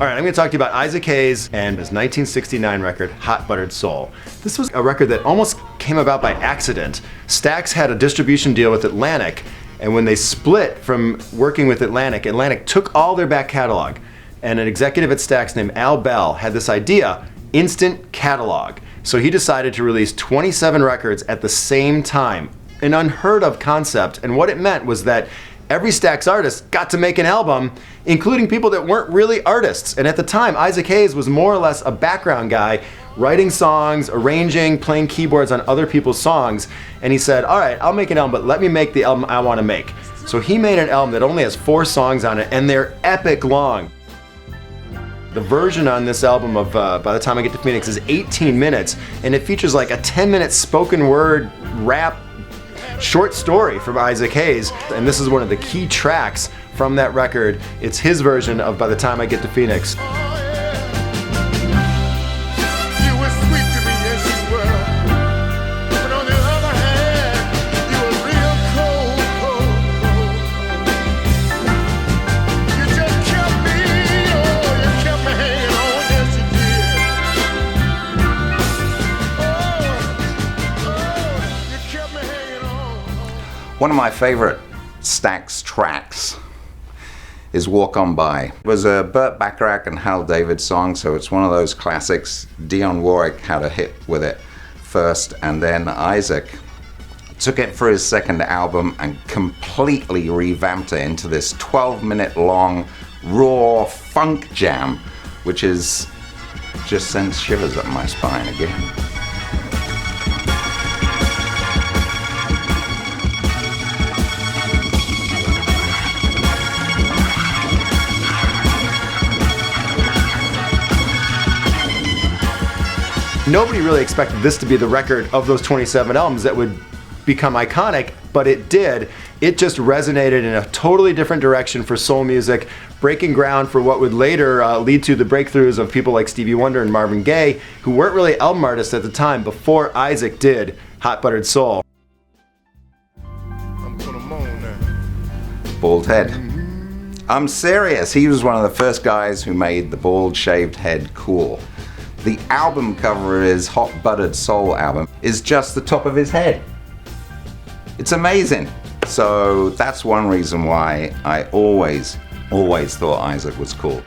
All right, I'm going to talk to you about Isaac Hayes and his 1969 record, Hot Buttered Soul. This was a record that almost came about by accident. Stax had a distribution deal with Atlantic, and when they split from working with Atlantic, Atlantic took all their back catalog. And an executive at Stax named Al Bell had this idea, instant catalog. So he decided to release 27 records at the same time, an unheard of concept. And what it meant was that every Stax artist got to make an album, including people that weren't really artists. And at the time, Isaac Hayes was more or less a background guy, writing songs, arranging, playing keyboards on other people's songs. And he said, all right, I'll make an album, but let me make the album I want to make. So he made an album that only has 4 songs on it, and they're epic long. The version on this album of By the Time I Get to Phoenix is 18 minutes, and it features like a 10-minute spoken word rap short story from Isaac Hayes, and this is one of the key tracks from that record. It's his version of By the Time I Get to Phoenix. One of my favorite Stax tracks is Walk On By. It was a Burt Bacharach and Hal David song, so it's one of those classics. Dionne Warwick had a hit with it first, and then Isaac took it for his second album and completely revamped it into this 12-minute long raw funk jam, which is just sends shivers up my spine again. Nobody really expected this to be the record of those 27 albums that would become iconic, but it did. It just resonated in a totally different direction for soul music, breaking ground for what would later lead to the breakthroughs of people like Stevie Wonder and Marvin Gaye, who weren't really album artists at the time before Isaac did Hot Buttered Soul. Bald head. I'm serious, he was one of the first guys who made the bald shaved head cool. The album cover of his Hot Buttered Soul album is just the top of his head. It's amazing. So that's one reason why I always thought Isaac was cool.